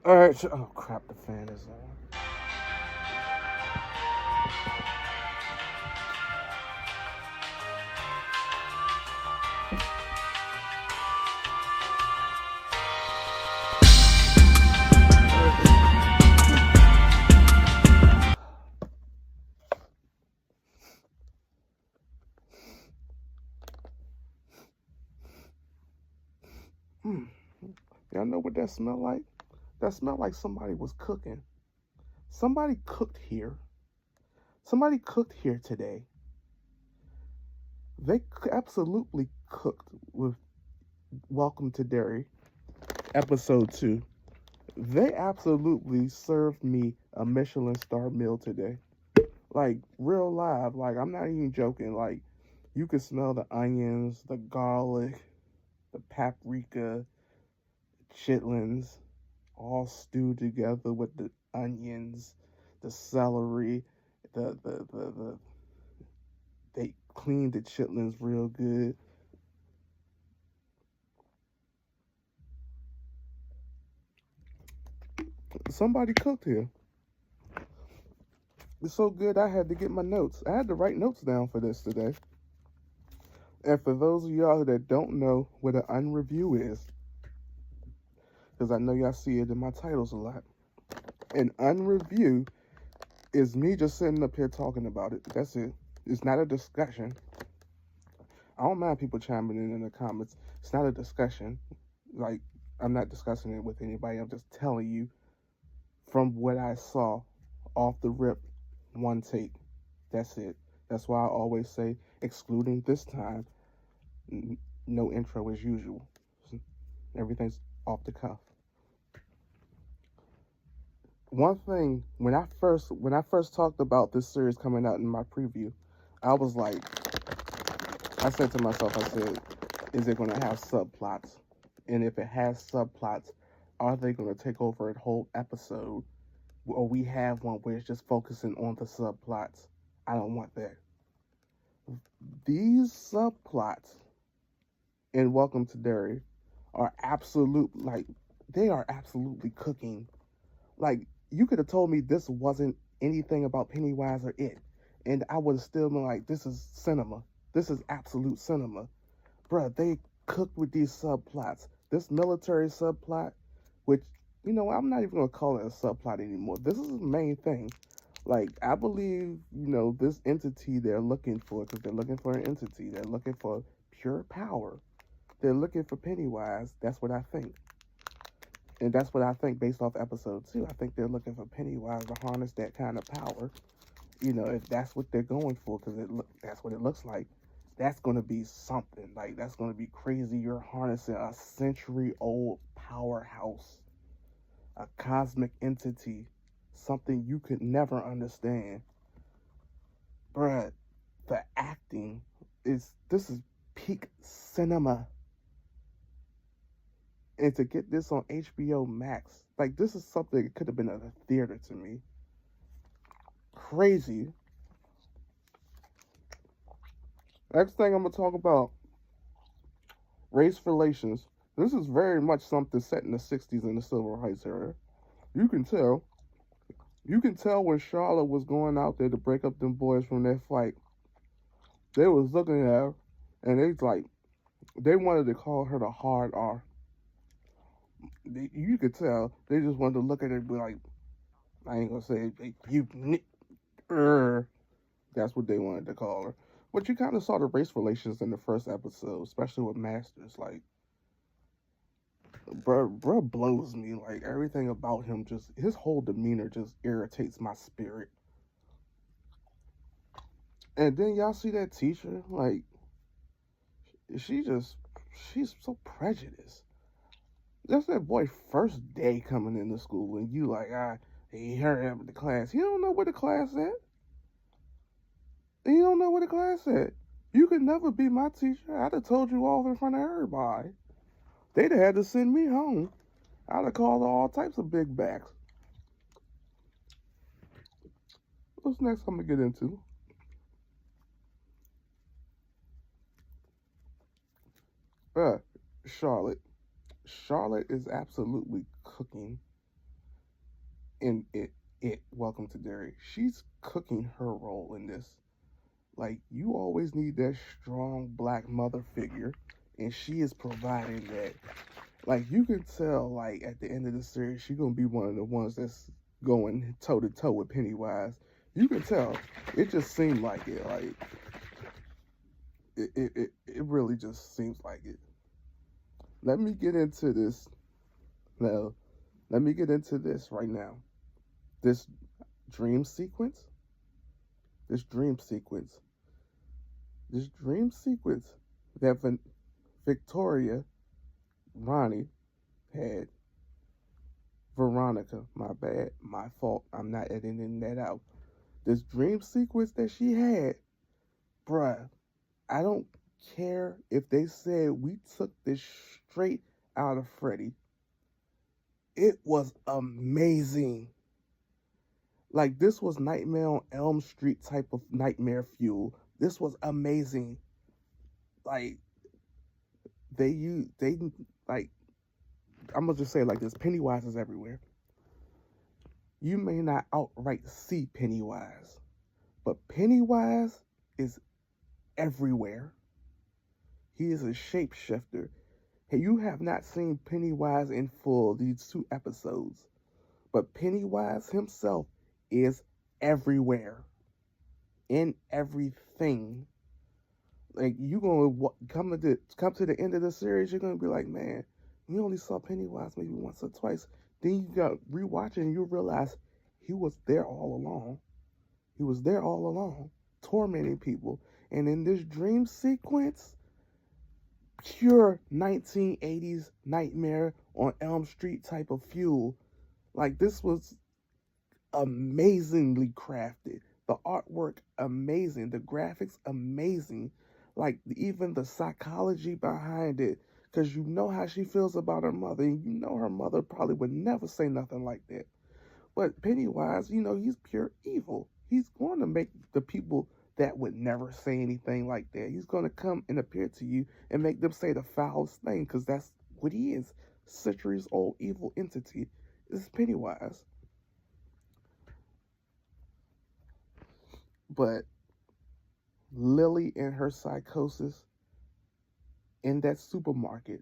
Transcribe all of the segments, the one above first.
All right. So, oh crap! The fan is on. Hmm. Y'all know what that smell like? That smelled like somebody was cooking. Somebody cooked here. Somebody cooked here today. They absolutely cooked with Welcome to Derry, episode 2. They absolutely served me a Michelin star meal today. Like, real live. Like, I'm not even joking. Like, you could smell the onions, the garlic, the paprika, chitlins, all stewed together with the onions, the celery, the they cleaned the chitlins real good. Somebody cooked here. It's so good I had to get my notes. I had to write notes down for this today. And for those of y'all that don't know what an unreview is, because I know y'all see it in my titles a lot, an unreview is me just sitting up here talking about it. That's it. It's not a discussion. I don't mind people chiming in the comments. It's not a discussion. Like, I'm not discussing it with anybody. I'm just telling you from what I saw off the rip, one take. That's it. That's why I always say, excluding this time, no intro as usual. Everything's off the cuff. One thing when I first talked about this series coming out in my preview, I was like, I said to myself, I said, is it going to have subplots? And if it has subplots, are they going to take over a whole episode? Or we have one where it's just focusing on the subplots? I don't want that. These subplots in Welcome to Derry are they are absolutely cooking. Like, you could have told me this wasn't anything about Pennywise or it, and I would have still been like, this is cinema. This is absolute cinema. Bruh, they cooked with these subplots. This military subplot, which, I'm not even going to call it a subplot anymore. This is the main thing. Like, I believe, this entity they're looking for, because they're looking for an entity. They're looking for pure power. They're looking for Pennywise. That's what I think. And that's what I think based off episode 2. I think they're looking for Pennywise to harness that kind of power. If that's what they're going for, because that's what it looks like. That's going to be something. Like, that's going to be crazy. You're harnessing a century-old powerhouse, a cosmic entity, something you could never understand. Bruh, the acting this is peak cinema. And to get this on HBO Max, like, this is something that could have been at a theater to me. Crazy. Next thing I'm gonna talk about, race relations. This is very much something set in the '60s in the Civil Rights era. You can tell. You can tell when Charlotte was going out there to break up them boys from their fight. They was looking at her, and they wanted to call her the hard R. You could tell they just wanted to look at her and be like, I ain't gonna say you. That's what they wanted to call her. But you kind of saw the race relations in the first episode, especially with Masters. Like, bro blows me. Like, everything about him, just his whole demeanor just irritates my spirit. And then y'all see that teacher, like, she just she's so prejudiced. That's that boy first day coming into school, and you like, he heard him in the class. He don't know what the class said. He don't know what the class said. You could never be my teacher. I'd have told you off in front of everybody. They'd have had to send me home. I'd have called all types of big backs. What's next I'm gonna get into? Uh, Charlotte. Charlotte is absolutely cooking. And Welcome to Derry. She's cooking her role in this. Like, you always need that strong black mother figure, and she is providing that. Like, you can tell, like, at the end of the series, she's gonna be one of the ones that's going toe to toe with Pennywise. You can tell. It just seemed like it. Like, it really just seems like it. Let me get into this now. Let me get into this right now. This dream sequence. This dream sequence. This dream sequence that Victoria, Ronnie, had. Veronica, my bad, my fault. I'm not editing that out. This dream sequence that she had, bruh, I don't care if they said we took this straight out of Freddy. It was amazing. Like, this was Nightmare on Elm Street type of nightmare fuel. This was amazing. Like, they like, I'm gonna just say it like this: Pennywise is everywhere. You may not outright see Pennywise, but Pennywise is everywhere. He is a shapeshifter. Hey, you have not seen Pennywise in full these 2 episodes, but Pennywise himself is everywhere, in everything. Like, you gonna come to the end of the series, you're gonna be like, man, we only saw Pennywise maybe once or twice. Then you got rewatching, and you realize he was there all along. He was there all along, tormenting people. And in this dream sequence, pure 1980s Nightmare on Elm Street type of fuel. Like, this was amazingly crafted. The artwork, amazing. The graphics, amazing. Like, even the psychology behind it. Because you know how she feels about her mother. And you know her mother probably would never say nothing like that. But Pennywise, he's pure evil. He's going to make the people that would never say anything like that. He's going to come and appear to you and make them say the foulest thing, because that's what he is. Centuries old evil entity. This is Pennywise. But Lily and her psychosis in that supermarket,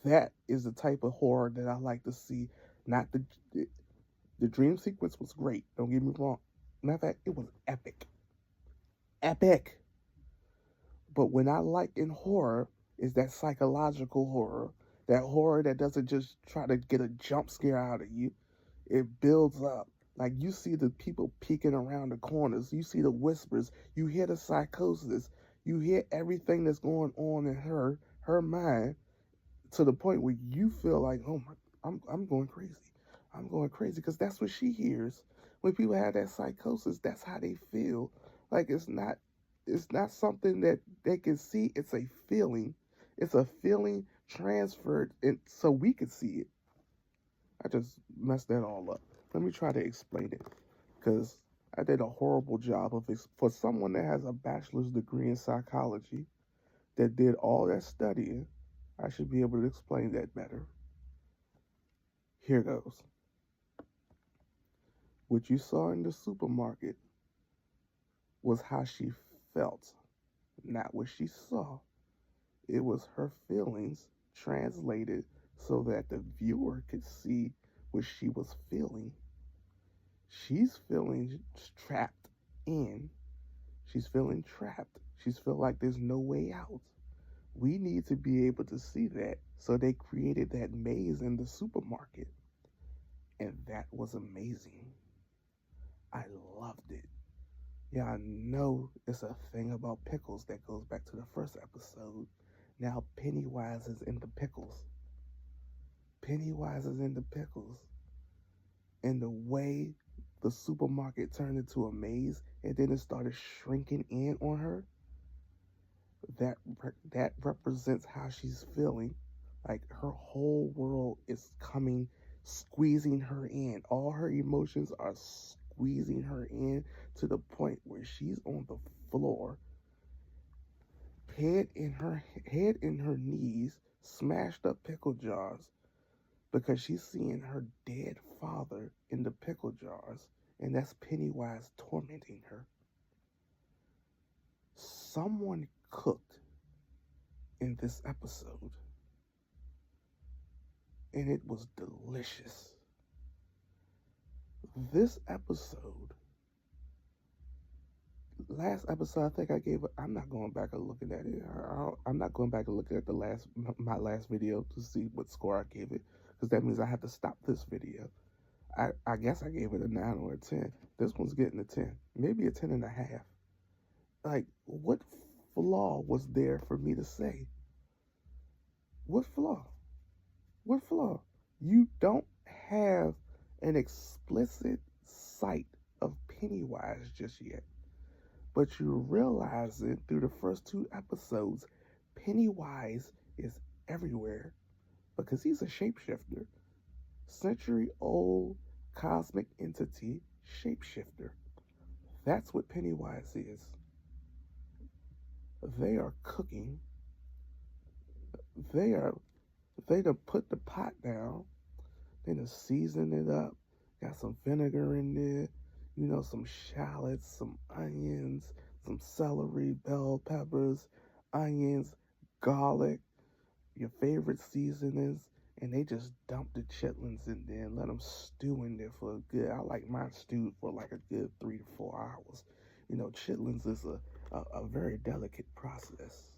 that is the type of horror that I like to see. Not the dream sequence was great. Don't get me wrong. Matter of fact, it was epic. Epic. But when I like in horror is that psychological horror. That horror that doesn't just try to get a jump scare out of you. It builds up. Like, you see the people peeking around the corners. You see the whispers. You hear the psychosis. You hear everything that's going on in her mind, to the point where you feel like, oh my, I'm going crazy. I'm going crazy, because that's what she hears. When people have that psychosis, that's how they feel. Like, it's not something that they can see. It's a feeling. It's a feeling transferred, and so we could see it. I just messed that all up. Let me try to explain it, because I did a horrible job of it. For someone that has a bachelor's degree in psychology, that did all that studying, I should be able to explain that better. Here goes. What you saw in the supermarket was how she felt, not what she saw. It was her feelings translated so that the viewer could see what she was feeling. She's feeling trapped in. She's feeling trapped. She's feeling like there's no way out. We need to be able to see that. So they created that maze in the supermarket. And that was amazing. I loved it. Yeah, I know it's a thing about pickles that goes back to the first episode. Now Pennywise is in the pickles. Pennywise is in the pickles. And the way the supermarket turned into a maze and then it started shrinking in on her, that represents how she's feeling. Like, her whole world is coming, squeezing her in. All her emotions are squeezing her in, to the point where she's on the floor, head in her knees, smashed up pickle jars, because she's seeing her dead father in the pickle jars, and that's Pennywise tormenting her. Someone cooked in this episode, and it was delicious. This episode, last episode, I think I gave it. I'm not going back and looking at it. I'm not going back and looking at my last video to see what score I gave it, because that means I have to stop this video. I guess I gave it a 9 or a 10. This one's getting a 10, maybe a 10 and a half. Like, what flaw was there for me to say? What flaw? What flaw? You don't have an explicit sight of Pennywise just yet, but you realize it through the first 2 episodes. Pennywise is everywhere because he's a shapeshifter. Century-old cosmic entity shapeshifter. That's what Pennywise is. They are cooking. They done put the pot down. They done seasoned it up. Got some vinegar in there. Some shallots, some onions, some celery, bell peppers, onions, garlic, your favorite seasonings, and they just dump the chitlins in there and let them stew in there for a good. I like mine stewed for like a good 3 to 4 hours. Chitlins is a very delicate process.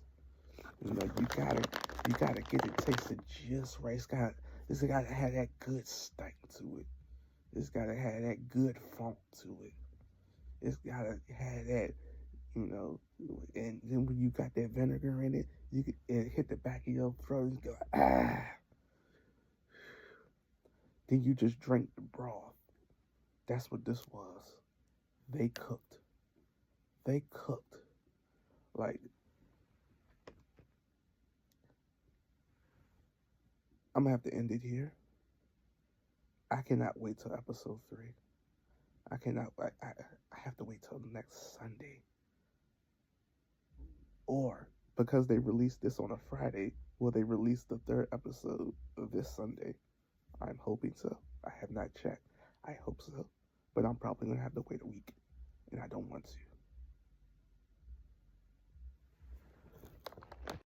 You gotta get it tasted just right. It's gotta have that good stank to it. It's gotta have that good funk to it. It's gotta have that, and then when you got that vinegar in it, it hit the back of your throat. You go, ah. Then you just drink the broth. That's what this was. They cooked. Like, I'm gonna have to end it here. I cannot wait till episode 3. I have to wait till next Sunday. Or, because they released this on a Friday, will they release the 3rd episode of this Sunday? I'm hoping so. I have not checked. I hope so. But I'm probably going to have to wait a week. And I don't want to.